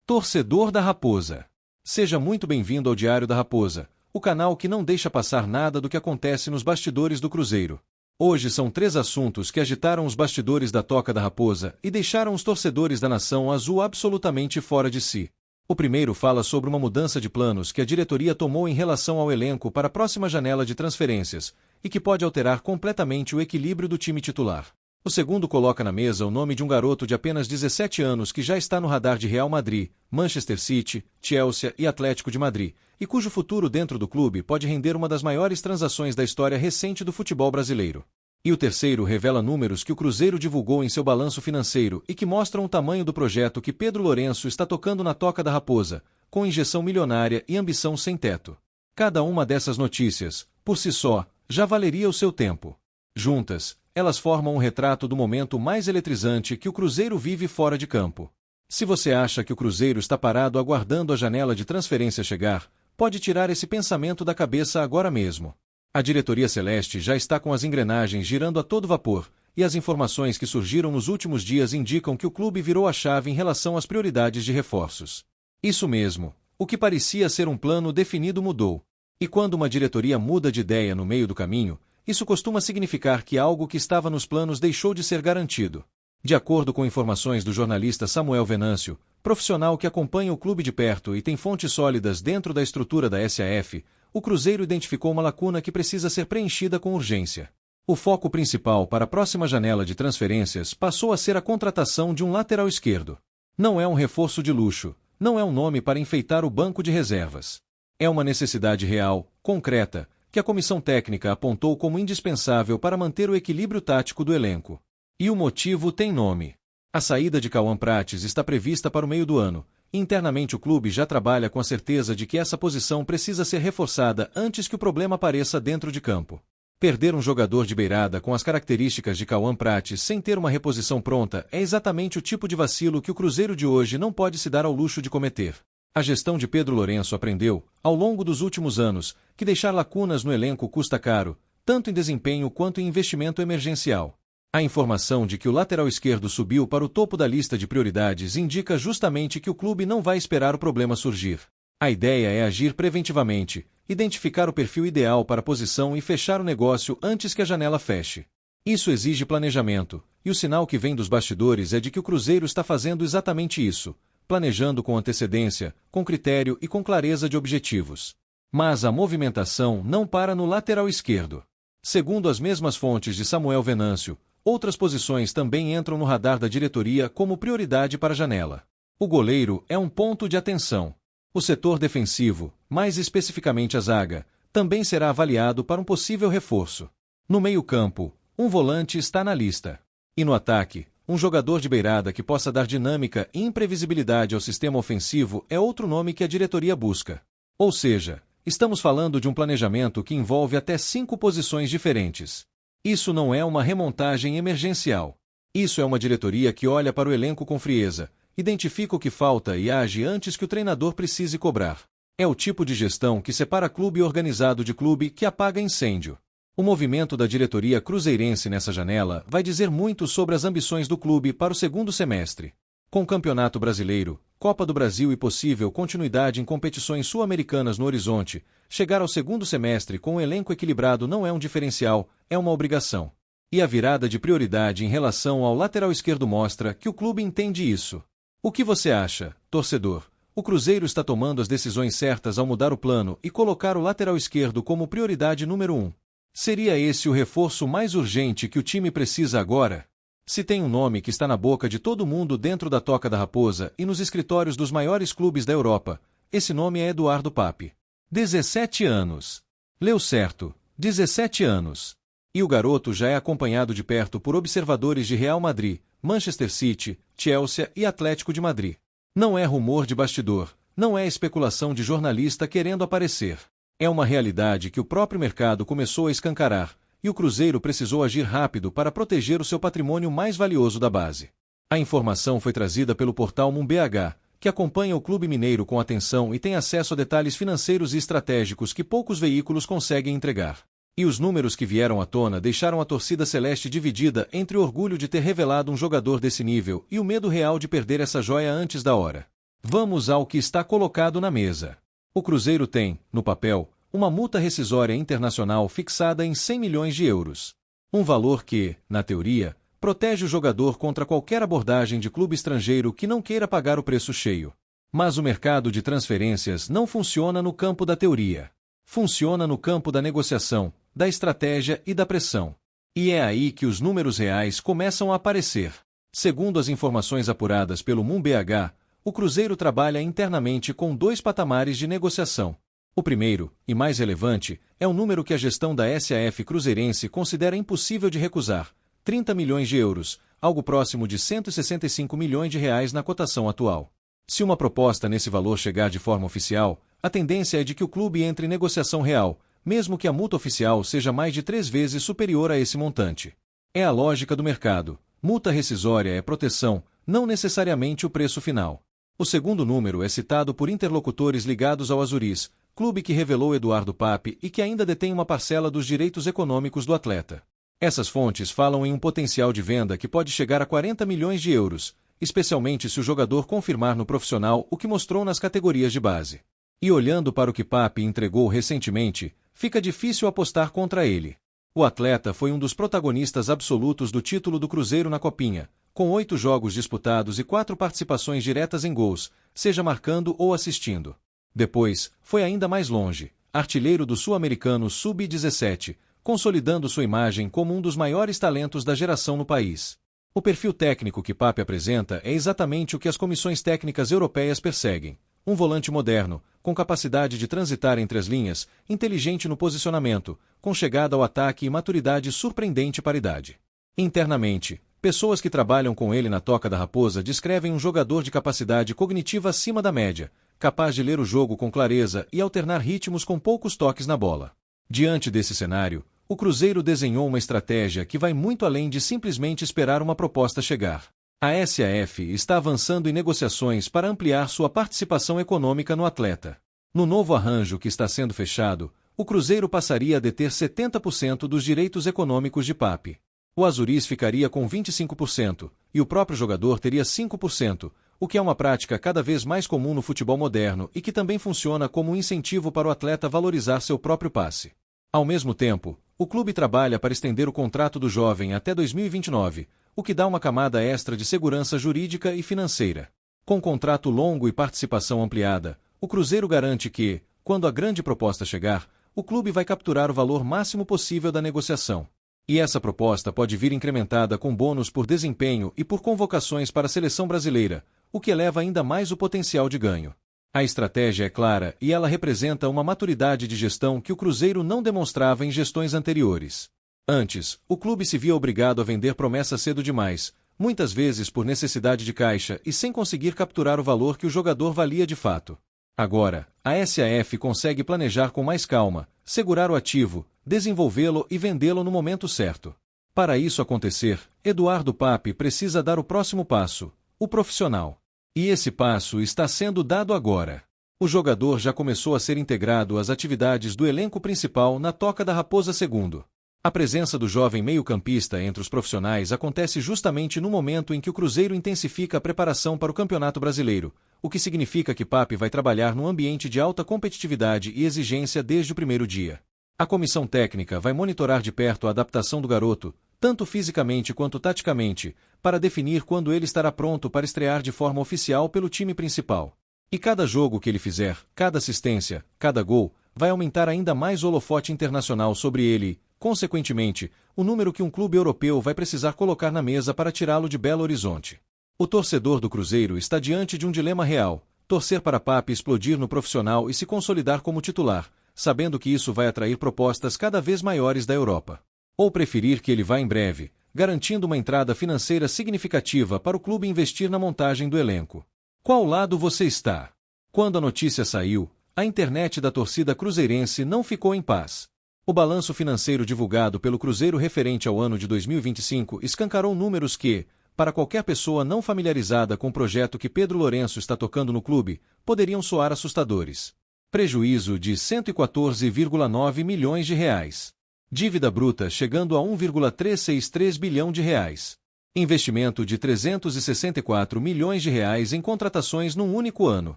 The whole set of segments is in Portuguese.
Torcedor da Raposa. Seja muito bem-vindo ao Diário da Raposa, o canal que não deixa passar nada do que acontece nos bastidores do Cruzeiro. Hoje são 3 assuntos que agitaram os bastidores da Toca da Raposa e deixaram os torcedores da nação azul absolutamente fora de si. O primeiro fala sobre uma mudança de planos que a diretoria tomou em relação ao elenco para a próxima janela de transferências e que pode alterar completamente o equilíbrio do time titular. O segundo coloca na mesa o nome de um garoto de apenas 17 anos que já está no radar de Real Madrid, Manchester City, Chelsea e Atlético de Madrid, e cujo futuro dentro do clube pode render uma das maiores transações da história recente do futebol brasileiro. E o terceiro revela números que o Cruzeiro divulgou em seu balanço financeiro e que mostram o tamanho do projeto que Pedro Lourenço está tocando na Toca da Raposa, com injeção milionária e ambição sem teto. Cada uma dessas notícias, por si só, já valeria o seu tempo. Juntas, elas formam um retrato do momento mais eletrizante que o Cruzeiro vive fora de campo. Se você acha que o Cruzeiro está parado aguardando a janela de transferência chegar, pode tirar esse pensamento da cabeça agora mesmo. A diretoria celeste já está com as engrenagens girando a todo vapor, e as informações que surgiram nos últimos dias indicam que o clube virou a chave em relação às prioridades de reforços. Isso mesmo, o que parecia ser um plano definido mudou. E quando uma diretoria muda de ideia no meio do caminho, isso costuma significar que algo que estava nos planos deixou de ser garantido. De acordo com informações do jornalista Samuel Venâncio, profissional que acompanha o clube de perto e tem fontes sólidas dentro da estrutura da SAF, o Cruzeiro identificou uma lacuna que precisa ser preenchida com urgência. O foco principal para a próxima janela de transferências passou a ser a contratação de um lateral esquerdo. Não é um reforço de luxo, não é um nome para enfeitar o banco de reservas. É uma necessidade real, concreta, que a comissão técnica apontou como indispensável para manter o equilíbrio tático do elenco. E o motivo tem nome. A saída de Cauã Prates está prevista para o meio do ano, e internamente o clube já trabalha com a certeza de que essa posição precisa ser reforçada antes que o problema apareça dentro de campo. Perder um jogador de beirada com as características de Cauã Prates sem ter uma reposição pronta é exatamente o tipo de vacilo que o Cruzeiro de hoje não pode se dar ao luxo de cometer. A gestão de Pedro Lourenço aprendeu, ao longo dos últimos anos, que deixar lacunas no elenco custa caro, tanto em desempenho quanto em investimento emergencial. A informação de que o lateral esquerdo subiu para o topo da lista de prioridades indica justamente que o clube não vai esperar o problema surgir. A ideia é agir preventivamente, identificar o perfil ideal para a posição e fechar o negócio antes que a janela feche. Isso exige planejamento, e o sinal que vem dos bastidores é de que o Cruzeiro está fazendo exatamente isso, planejando com antecedência, com critério e com clareza de objetivos. Mas a movimentação não para no lateral esquerdo. Segundo as mesmas fontes de Samuel Venâncio, outras posições também entram no radar da diretoria como prioridade para a janela. O goleiro é um ponto de atenção. O setor defensivo, mais especificamente a zaga, também será avaliado para um possível reforço. No meio-campo, um volante está na lista. E no ataque, um jogador de beirada que possa dar dinâmica e imprevisibilidade ao sistema ofensivo é outro nome que a diretoria busca. Ou seja, estamos falando de um planejamento que envolve até 5 posições diferentes. Isso não é uma remontagem emergencial. Isso é uma diretoria que olha para o elenco com frieza, identifica o que falta e age antes que o treinador precise cobrar. É o tipo de gestão que separa clube organizado de clube que apaga incêndio. O movimento da diretoria cruzeirense nessa janela vai dizer muito sobre as ambições do clube para o segundo semestre. Com Campeonato Brasileiro, Copa do Brasil e possível continuidade em competições sul-americanas no horizonte, chegar ao segundo semestre com um elenco equilibrado não é um diferencial, é uma obrigação. E a virada de prioridade em relação ao lateral esquerdo mostra que o clube entende isso. O que você acha, torcedor? O Cruzeiro está tomando as decisões certas ao mudar o plano e colocar o lateral esquerdo como prioridade número 1. Seria esse o reforço mais urgente que o time precisa agora? Se tem um nome que está na boca de todo mundo dentro da Toca da Raposa e nos escritórios dos maiores clubes da Europa, esse nome é Eduardo Pape. 17 anos. Leu certo, 17 anos. E o garoto já é acompanhado de perto por observadores de Real Madrid, Manchester City, Chelsea e Atlético de Madrid. Não é rumor de bastidor, não é especulação de jornalista querendo aparecer. É uma realidade que o próprio mercado começou a escancarar, e o Cruzeiro precisou agir rápido para proteger o seu patrimônio mais valioso da base. A informação foi trazida pelo portal MumBH, que acompanha o clube mineiro com atenção e tem acesso a detalhes financeiros e estratégicos que poucos veículos conseguem entregar. E os números que vieram à tona deixaram a torcida celeste dividida entre o orgulho de ter revelado um jogador desse nível e o medo real de perder essa joia antes da hora. Vamos ao que está colocado na mesa. O Cruzeiro tem, no papel, uma multa rescisória internacional fixada em 100 milhões de euros. Um valor que, na teoria, protege o jogador contra qualquer abordagem de clube estrangeiro que não queira pagar o preço cheio. Mas o mercado de transferências não funciona no campo da teoria. Funciona no campo da negociação, da estratégia e da pressão. E é aí que os números reais começam a aparecer. Segundo as informações apuradas pelo MUMBH, o Cruzeiro trabalha internamente com 2 patamares de negociação. O primeiro, e mais relevante, é o número que a gestão da SAF cruzeirense considera impossível de recusar: 30 milhões de euros, algo próximo de 165 milhões de reais na cotação atual. Se uma proposta nesse valor chegar de forma oficial, a tendência é de que o clube entre em negociação real, mesmo que a multa oficial seja mais de 3 vezes superior a esse montante. É a lógica do mercado. Multa rescisória é proteção, não necessariamente o preço final. O segundo número é citado por interlocutores ligados ao Azuris, clube que revelou Eduardo Pape e que ainda detém uma parcela dos direitos econômicos do atleta. Essas fontes falam em um potencial de venda que pode chegar a 40 milhões de euros, especialmente se o jogador confirmar no profissional o que mostrou nas categorias de base. E olhando para o que Pape entregou recentemente, fica difícil apostar contra ele. O atleta foi um dos protagonistas absolutos do título do Cruzeiro na Copinha, com 8 jogos disputados e 4 participações diretas em gols, seja marcando ou assistindo. Depois, foi ainda mais longe, artilheiro do Sul-Americano Sub-17, consolidando sua imagem como um dos maiores talentos da geração no país. O perfil técnico que Pape apresenta é exatamente o que as comissões técnicas europeias perseguem: um volante moderno, com capacidade de transitar entre as linhas, inteligente no posicionamento, com chegada ao ataque e maturidade surpreendente para a idade. Internamente, pessoas que trabalham com ele na Toca da Raposa descrevem um jogador de capacidade cognitiva acima da média, capaz de ler o jogo com clareza e alternar ritmos com poucos toques na bola. Diante desse cenário, o Cruzeiro desenhou uma estratégia que vai muito além de simplesmente esperar uma proposta chegar. A SAF está avançando em negociações para ampliar sua participação econômica no atleta. No novo arranjo que está sendo fechado, o Cruzeiro passaria a deter 70% dos direitos econômicos de Pape. O Azuris ficaria com 25%, e o próprio jogador teria 5%, o que é uma prática cada vez mais comum no futebol moderno e que também funciona como um incentivo para o atleta valorizar seu próprio passe. Ao mesmo tempo, o clube trabalha para estender o contrato do jovem até 2029, o que dá uma camada extra de segurança jurídica e financeira. Com contrato longo e participação ampliada, o Cruzeiro garante que, quando a grande proposta chegar, o clube vai capturar o valor máximo possível da negociação. E essa proposta pode vir incrementada com bônus por desempenho e por convocações para a seleção brasileira, o que eleva ainda mais o potencial de ganho. A estratégia é clara e ela representa uma maturidade de gestão que o Cruzeiro não demonstrava em gestões anteriores. Antes, o clube se via obrigado a vender promessas cedo demais, muitas vezes por necessidade de caixa e sem conseguir capturar o valor que o jogador valia de fato. Agora, a SAF consegue planejar com mais calma, segurar o ativo, desenvolvê-lo e vendê-lo no momento certo. Para isso acontecer, Eduardo Pape precisa dar o próximo passo, o profissional. E esse passo está sendo dado agora. O jogador já começou a ser integrado às atividades do elenco principal na Toca da Raposa II. A presença do jovem meio-campista entre os profissionais acontece justamente no momento em que o Cruzeiro intensifica a preparação para o Campeonato Brasileiro, o que significa que Pape vai trabalhar num ambiente de alta competitividade e exigência desde o primeiro dia. A comissão técnica vai monitorar de perto a adaptação do garoto, tanto fisicamente quanto taticamente, para definir quando ele estará pronto para estrear de forma oficial pelo time principal. E cada jogo que ele fizer, cada assistência, cada gol, vai aumentar ainda mais o holofote internacional sobre ele e, consequentemente, o número que um clube europeu vai precisar colocar na mesa para tirá-lo de Belo Horizonte. O torcedor do Cruzeiro está diante de um dilema real: torcer para Pape explodir no profissional e se consolidar como titular, sabendo que isso vai atrair propostas cada vez maiores da Europa. Ou preferir que ele vá em breve, garantindo uma entrada financeira significativa para o clube investir na montagem do elenco. Qual lado você está? Quando a notícia saiu, a internet da torcida cruzeirense não ficou em paz. O balanço financeiro divulgado pelo Cruzeiro referente ao ano de 2025 escancarou números que, para qualquer pessoa não familiarizada com o projeto que Pedro Lourenço está tocando no clube, poderiam soar assustadores. Prejuízo de 114,9 milhões de reais. Dívida bruta chegando a 1,363 bilhão de reais. Investimento de 364 milhões de reais em contratações num único ano.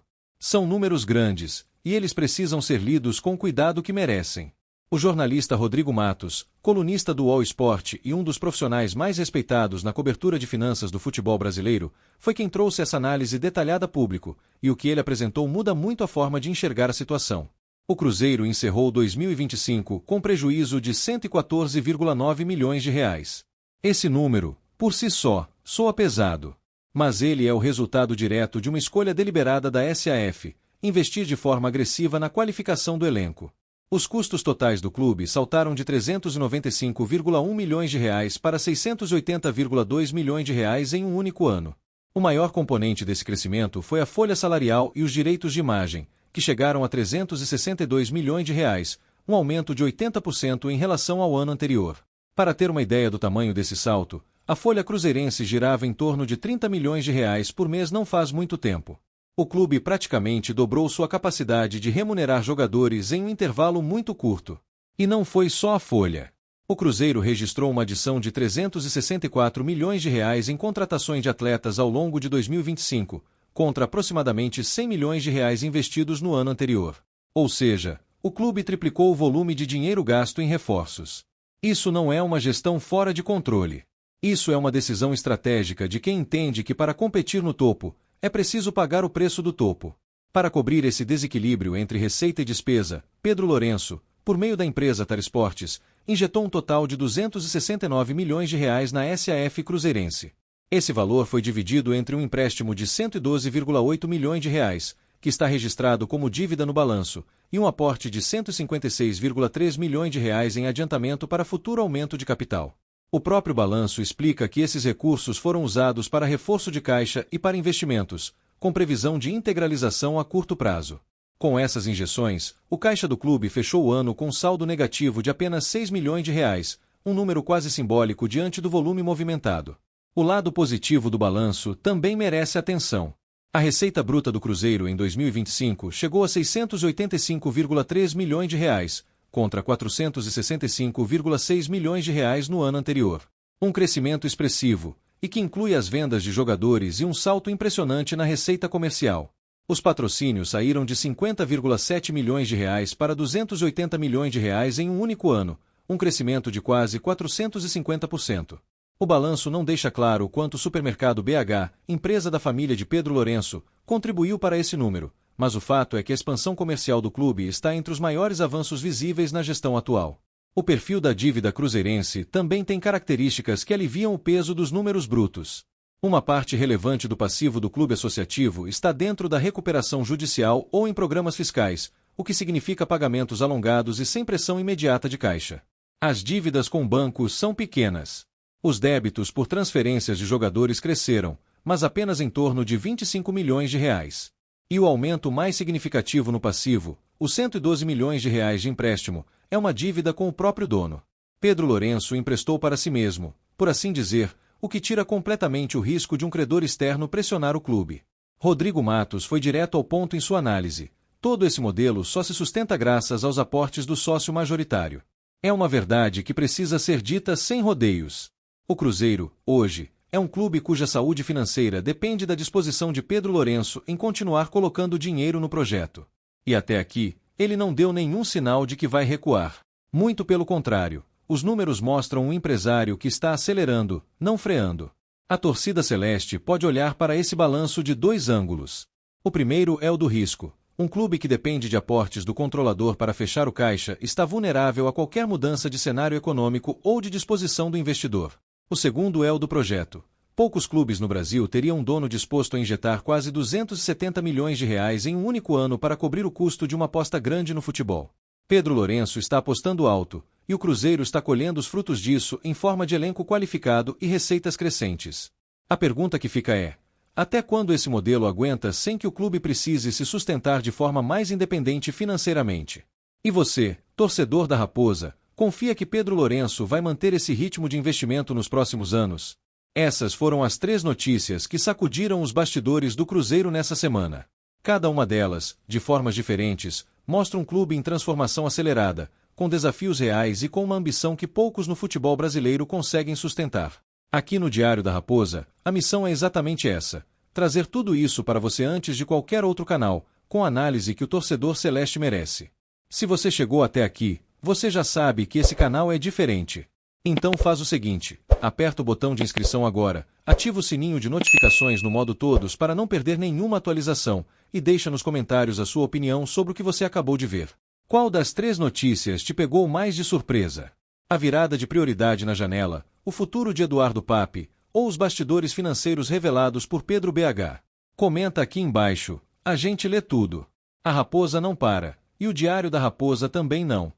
São números grandes, e eles precisam ser lidos com o cuidado que merecem. O jornalista Rodrigo Matos, colunista do UOL Esporte e um dos profissionais mais respeitados na cobertura de finanças do futebol brasileiro, foi quem trouxe essa análise detalhada a público, e o que ele apresentou muda muito a forma de enxergar a situação. O Cruzeiro encerrou 2025 com prejuízo de 114,9 milhões de reais. Esse número, por si só, soa pesado. Mas ele é o resultado direto de uma escolha deliberada da SAF, investir de forma agressiva na qualificação do elenco. Os custos totais do clube saltaram de 395,1 milhões de reais para 680,2 milhões de reais em um único ano. O maior componente desse crescimento foi a folha salarial e os direitos de imagem, que chegaram a 362 milhões de reais, um aumento de 80% em relação ao ano anterior. Para ter uma ideia do tamanho desse salto, a folha cruzeirense girava em torno de 30 milhões de reais por mês não faz muito tempo. O clube praticamente dobrou sua capacidade de remunerar jogadores em um intervalo muito curto. E não foi só a folha. O Cruzeiro registrou uma adição de 364 milhões de reais em contratações de atletas ao longo de 2025, contra aproximadamente 100 milhões de reais investidos no ano anterior. Ou seja, o clube triplicou o volume de dinheiro gasto em reforços. Isso não é uma gestão fora de controle. Isso é uma decisão estratégica de quem entende que para competir no topo, é preciso pagar o preço do topo. Para cobrir esse desequilíbrio entre receita e despesa, Pedro Lourenço, por meio da empresa TAR Esportes, injetou um total de 269 milhões de reais na SAF cruzeirense. Esse valor foi dividido entre um empréstimo de 112,8 milhões de reais, que está registrado como dívida no balanço, e um aporte de 156,3 milhões de reais em adiantamento para futuro aumento de capital. O próprio balanço explica que esses recursos foram usados para reforço de caixa e para investimentos, com previsão de integralização a curto prazo. Com essas injeções, o caixa do clube fechou o ano com saldo negativo de apenas 6 milhões de reais, um número quase simbólico diante do volume movimentado. O lado positivo do balanço também merece atenção. A receita bruta do Cruzeiro em 2025 chegou a 685,3 milhões de reais, contra 465,6 milhões de reais no ano anterior. Um crescimento expressivo, e que inclui as vendas de jogadores e um salto impressionante na receita comercial. Os patrocínios saíram de 50,7 milhões de reais para 280 milhões de reais em um único ano, um crescimento de quase 450%. O balanço não deixa claro o quanto o Supermercado BH, empresa da família de Pedro Lourenço, contribuiu para esse número, mas o fato é que a expansão comercial do clube está entre os maiores avanços visíveis na gestão atual. O perfil da dívida cruzeirense também tem características que aliviam o peso dos números brutos. Uma parte relevante do passivo do clube associativo está dentro da recuperação judicial ou em programas fiscais, o que significa pagamentos alongados e sem pressão imediata de caixa. As dívidas com bancos são pequenas. Os débitos por transferências de jogadores cresceram, mas apenas em torno de 25 milhões de reais. E o aumento mais significativo no passivo, os 112 milhões de reais de empréstimo, é uma dívida com o próprio dono. Pedro Lourenço emprestou para si mesmo, por assim dizer, o que tira completamente o risco de um credor externo pressionar o clube. Rodrigo Matos foi direto ao ponto em sua análise. Todo esse modelo só se sustenta graças aos aportes do sócio majoritário. É uma verdade que precisa ser dita sem rodeios. O Cruzeiro, hoje, é um clube cuja saúde financeira depende da disposição de Pedro Lourenço em continuar colocando dinheiro no projeto. E até aqui, ele não deu nenhum sinal de que vai recuar. Muito pelo contrário, os números mostram um empresário que está acelerando, não freando. A torcida celeste pode olhar para esse balanço de dois ângulos. O primeiro é o do risco. Um clube que depende de aportes do controlador para fechar o caixa está vulnerável a qualquer mudança de cenário econômico ou de disposição do investidor. O segundo é o do projeto. Poucos clubes no Brasil teriam um dono disposto a injetar quase 270 milhões de reais em um único ano para cobrir o custo de uma aposta grande no futebol. Pedro Lourenço está apostando alto, e o Cruzeiro está colhendo os frutos disso em forma de elenco qualificado e receitas crescentes. A pergunta que fica é: até quando esse modelo aguenta sem que o clube precise se sustentar de forma mais independente financeiramente? E você, torcedor da Raposa, confia que Pedro Lourenço vai manter esse ritmo de investimento nos próximos anos? Essas foram as 3 notícias que sacudiram os bastidores do Cruzeiro nessa semana. Cada uma delas, de formas diferentes, mostra um clube em transformação acelerada, com desafios reais e com uma ambição que poucos no futebol brasileiro conseguem sustentar. Aqui no Diário da Raposa, a missão é exatamente essa: trazer tudo isso para você antes de qualquer outro canal, com a análise que o torcedor celeste merece. Se você chegou até aqui, você já sabe que esse canal é diferente. Então faz o seguinte: aperta o botão de inscrição agora, ativa o sininho de notificações no modo todos para não perder nenhuma atualização, e deixa nos comentários a sua opinião sobre o que você acabou de ver. Qual das 3 notícias te pegou mais de surpresa? A virada de prioridade na janela, o futuro de Eduardo Pape, ou os bastidores financeiros revelados por Pedro BH? Comenta aqui embaixo, a gente lê tudo. A Raposa não para, e o Diário da Raposa também não.